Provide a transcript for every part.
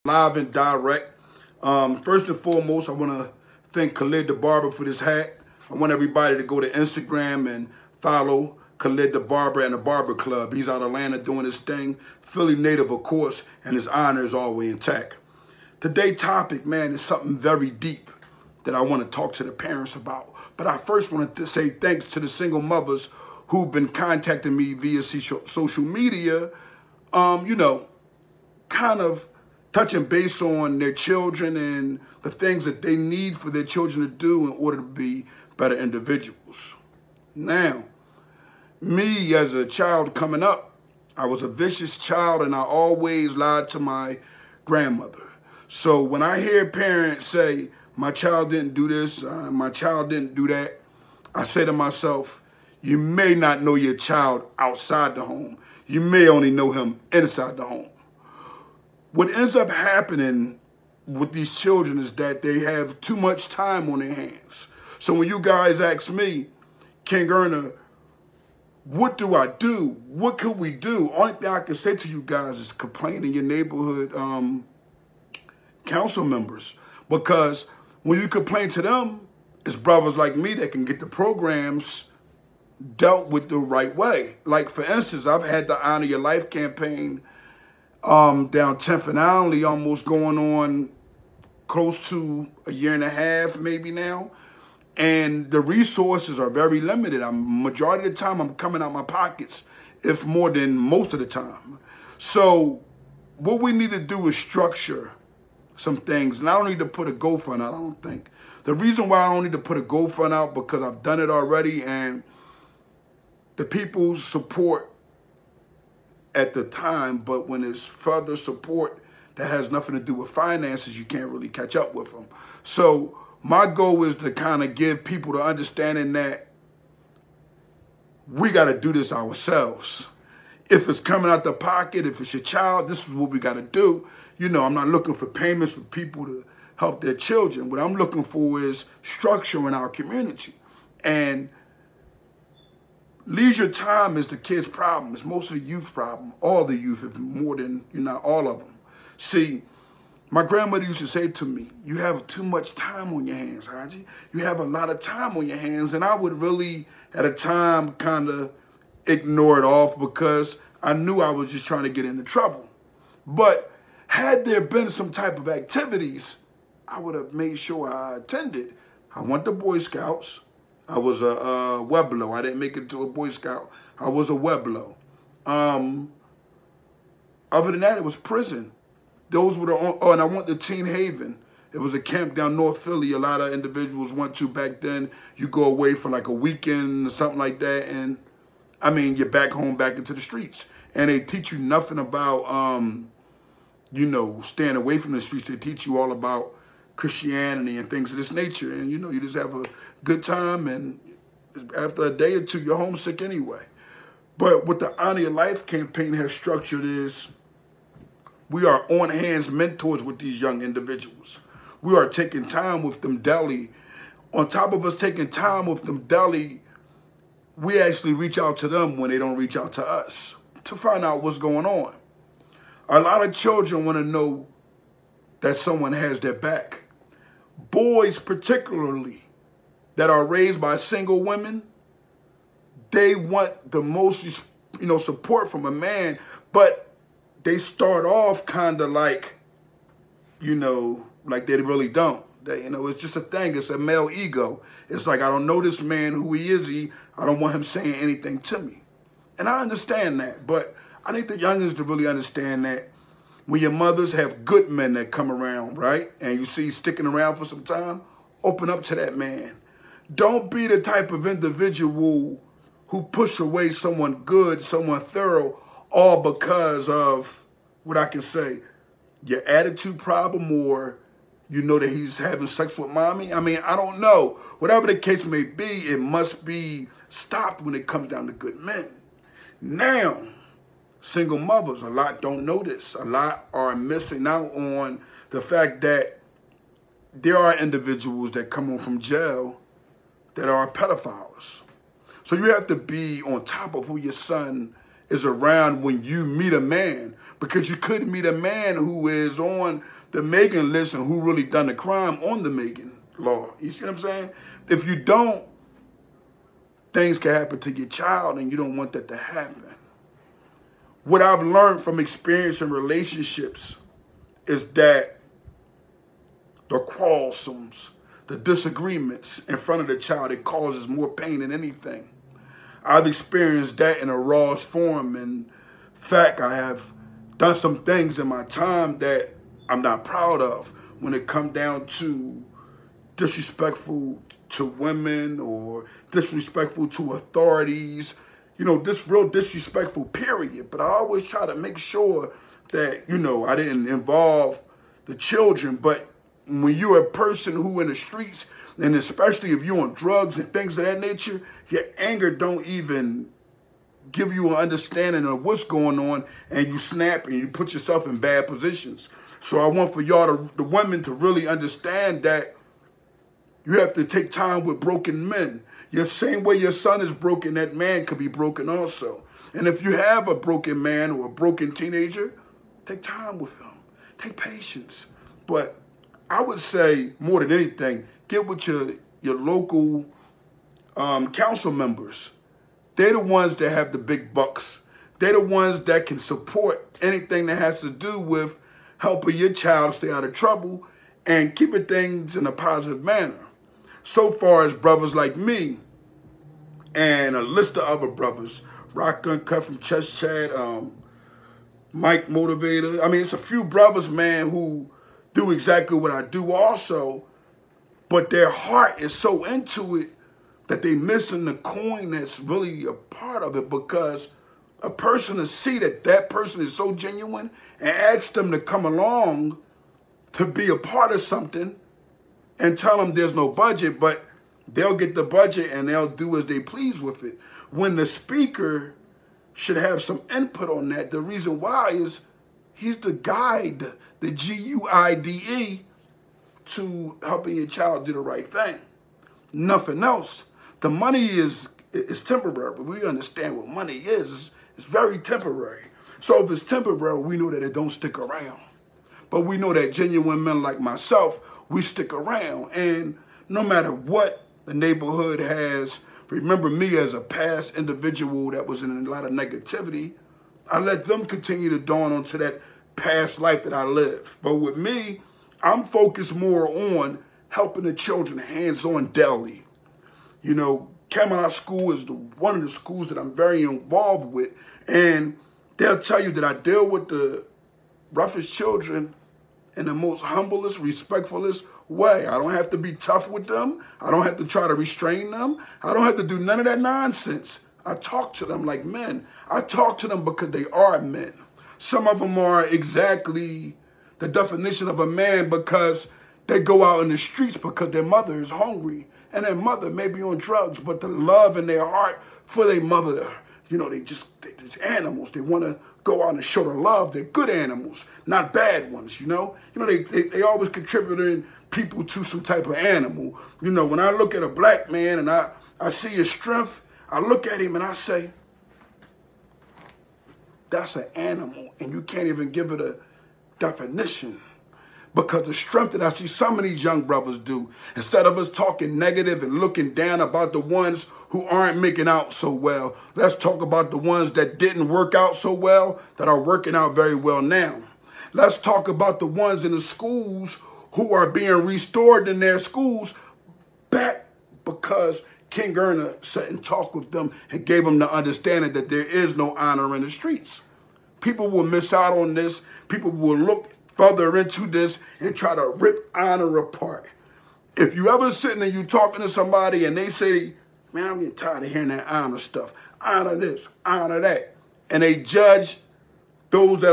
live and direct. First and foremost, I want to thank Khalid the Barber for this hat. I want everybody to go to Instagram and follow Khalid the Barber and the Barber Club. He's out of Atlanta doing his thing. Philly native, of course, and his honor is always intact. Today's topic, man, is something very deep that I want to talk to the parents about. But I first want to say thanks to the single mothers who've been contacting me via social media, kind of touching base on their children and the things that they need for their children to do in order to be better individuals. Now, me as a child coming up, I was a vicious child and I always lied to my grandmother. So when I hear parents say, my child didn't do this, my child didn't do that, I say to myself, you may not know your child outside the home. You may only know him inside the home. What ends up happening with these children is that they have too much time on their hands. So when you guys ask me, Kingearner, what do I do? What could we do? Only thing I can say to you guys is complain to your neighborhood council members. Because when you complain to them, it's brothers like me that can get the programs dealt with the right way. Like, for instance, I've had the Honor Your Life campaign down 10th and Allen, almost going on close to a year and a half maybe now. And the resources are very limited. Majority of the time, I'm coming out my pockets, if more than most of the time. So what we need to do is structure some things. And I don't need to put a GoFund out, I don't think. The reason why I don't need to put a GoFund out, because I've done it already, and the people's support at the time, but when it's further support that has nothing to do with finances, you can't really catch up with them. So my goal is to kind of give people the understanding that we got to do this ourselves. If it's coming out the pocket, if it's your child, this is what we got to do. You know, I'm not looking for payments for people to help their children. What I'm looking for is structure in our community. And leisure time is the kids' problem. It's most of the youth problem. All the youth, if more than, all of them. See, my grandmother used to say to me, you have too much time on your hands, Haji. You have a lot of time on your hands. And I would really, at a time, kind of ignore it off because I knew I was just trying to get into trouble. But had there been some type of activities, I would have made sure I attended. I went to Boy Scouts. I was a Weblo. I didn't make it to a Boy Scout. I was a Weblo. Other than that, it was prison. Those were the and I went to Teen Haven. It was a camp down North Philly. A lot of individuals went to back then. You go away for like a weekend or something like that, and I mean, you're back home, back into the streets. And they teach you nothing about, staying away from the streets. They teach you all about Christianity and things of this nature. And, you just have a good time, and after a day or two, you're homesick anyway. But what the Honor Your Life campaign has structured is we are on-hands mentors with these young individuals. We are taking time with them daily. On top of us taking time with them daily, we actually reach out to them when they don't reach out to us to find out what's going on. A lot of children want to know that someone has their back. Boys particularly that are raised by single women, they want the most, support from a man, but they start off kind of like, like they really don't. It's just a thing. It's a male ego. It's like, I don't know this man, who he is. I don't want him saying anything to me. And I understand that, but I think the youngins to really understand that when your mothers have good men that come around, right, and you see sticking around for some time, open up to that man. Don't be the type of individual who push away someone good, someone thorough, all because of, what I can say, your attitude problem, or you know that he's having sex with mommy. I mean, I don't know. Whatever the case may be, it must be stopped when it comes down to good men. Now, single mothers, a lot don't know this. A lot are missing out on the fact that there are individuals that come home from jail that are pedophiles. So you have to be on top of who your son is around when you meet a man, because you could meet a man who is on the Megan list and who really done the crime on the Megan law. You see what I'm saying? If you don't, things can happen to your child, and you don't want that to happen. What I've learned from experience in relationships is that the quarrelsomes, the disagreements in front of the child, it causes more pain than anything. I've experienced that in a rawest form. In fact, I have done some things in my time that I'm not proud of when it comes down to disrespectful to women or disrespectful to authorities, you know, this real disrespectful period. But I always try to make sure that, you know, I didn't involve the children. But when you're a person who in the streets, and especially if you're on drugs and things of that nature, your anger don't even give you an understanding of what's going on, and you snap and you put yourself in bad positions. So I want for y'all, the women, to really understand that you have to take time with broken men. The same way your son is broken, that man could be broken also. And if you have a broken man or a broken teenager, take time with them. Take patience. But I would say, more than anything, get with your local council members. They're the ones that have the big bucks. They're the ones that can support anything that has to do with helping your child stay out of trouble and keeping things in a positive manner. So far as brothers like me and a list of other brothers, Rock Uncut from Chest Chat, Mike Motivator. I mean, it's a few brothers, man, who do exactly what I do also, but their heart is so into it that they missing the coin that's really a part of it, because a person to see that that person is so genuine and ask them to come along to be a part of something and tell them there's no budget, but they'll get the budget and they'll do as they please with it. When the speaker should have some input on that, the reason why is he's the guide, the G-U-I-D-E, to helping your child do the right thing. Nothing else. The money is temporary, but we understand what money is. It's very temporary. So if it's temporary, we know that it don't stick around. But we know that genuine men like myself, we stick around. And no matter what the neighborhood has, remember me as a past individual that was in a lot of negativity, I let them continue to dawn onto that past life that I lived. But with me, I'm focused more on helping the children hands-on daily. You know, Camelot School is one of the schools that I'm very involved with, and they'll tell you that I deal with the roughest children in the most humblest, respectfulest way. I don't have to be tough with them. I don't have to try to restrain them. I don't have to do none of that nonsense. I talk to them like men. I talk to them because they are men. Some of them are exactly the definition of a man because they go out in the streets because their mother is hungry and their mother may be on drugs, but the love in their heart for their mother, you know, they're just animals. They want to go out and show the love. They're good animals, not bad ones, you know. You know, they always contributing people to some type of animal. You know, when I look at a black man and I see his strength, I look at him and I say, that's an animal, and you can't even give it a definition. Because the strength that I see some of these young brothers do, instead of us talking negative and looking down about the ones who aren't making out so well, let's talk about the ones that didn't work out so well, that are working out very well now. Let's talk about the ones in the schools who are being restored in their schools back because Kingearner sat and talked with them and gave them the understanding that there is no honor in the streets. People will miss out on this. People will look further into this and try to rip honor apart. If you ever sitting and you talking to somebody and they say, man, I'm getting tired of hearing that honor stuff. Honor this, honor that. And they judge those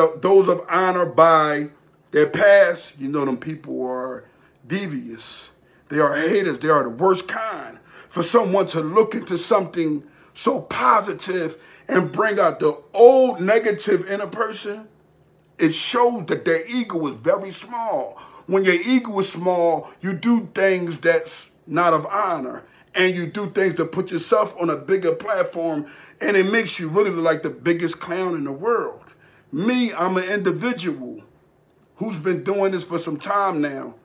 of honor by their past, you know them people are devious. They are haters. They are the worst kind. For someone to look into something so positive and bring out the old negative in a person, it shows that their ego is very small. When your ego is small, you do things that's not of honor. And you do things to put yourself on a bigger platform. And it makes you really look like the biggest clown in the world. Me, I'm an individual. who's been doing this for some time now.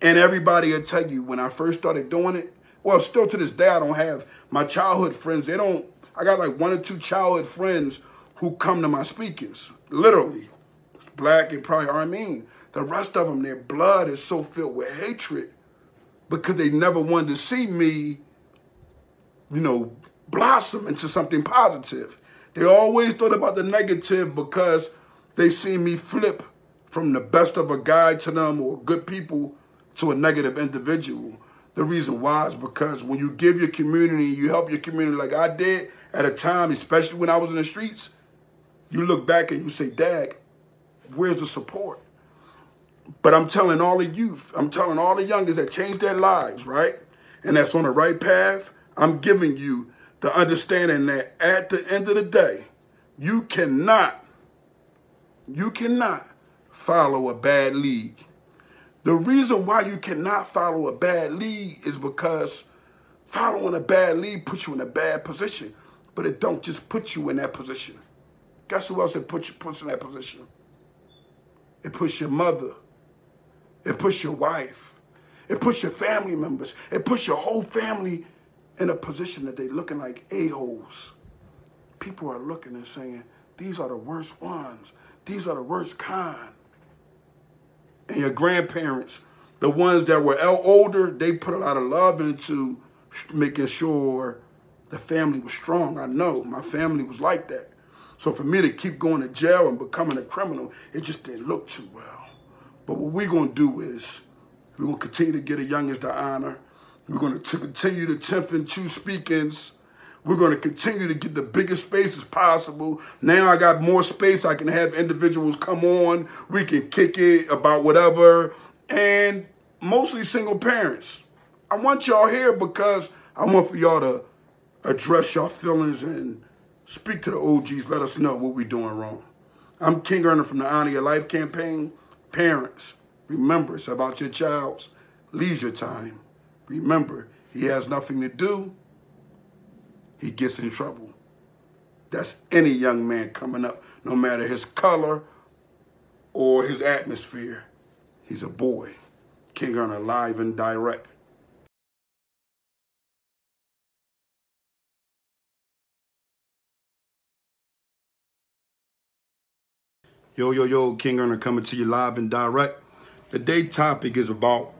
And everybody will tell you when I first started doing it, well, still to this day, I don't have my childhood friends. I got like 1 or 2 childhood friends who come to my speakings, literally. Black and probably Armenian. The rest of them, their blood is so filled with hatred because they never wanted to see me, you know, blossom into something positive. They always thought about the negative because they see me flip from the best of a guy to them or good people to a negative individual. The reason why is because when you give your community, you help your community like I did at a time, especially when I was in the streets, you look back and you say, Dad, where's the support? But I'm telling all the youth, I'm telling all the youngers that changed their lives, right? And that's on the right path, I'm giving you the understanding that at the end of the day, you cannot follow a bad lead. The reason why you cannot follow a bad lead is because following a bad lead puts you in a bad position, but it don't just put you in that position. Guess who else it puts in that position? It puts your mother. It puts your wife. It puts your family members. It puts your whole family in a position that they're looking like a-holes. People are looking and saying, these are the worst ones. These are the worst kind. And your grandparents, the ones that were older, they put a lot of love into making sure the family was strong. I know my family was like that. So for me to keep going to jail and becoming a criminal, it just didn't look too well. But what we're going to do is we're going to continue to get the youngest the honor. We're going to continue the 10th and 2 speakings. We're going to continue to get the biggest spaces possible. Now I got more space. I can have individuals come on. We can kick it about whatever. And mostly single parents. I want y'all here because I want for y'all to address y'all feelings and speak to the OGs. Let us know what we're doing wrong. I'm Kingearner from the Honor Your Life campaign. Parents, remember, it's about your child's leisure time. Remember, he has nothing to do. He gets in trouble. That's any young man coming up, no matter his color or his atmosphere. He's a boy. Kingearner live and direct. Yo, Kingearner coming to you live and direct. Today's topic is about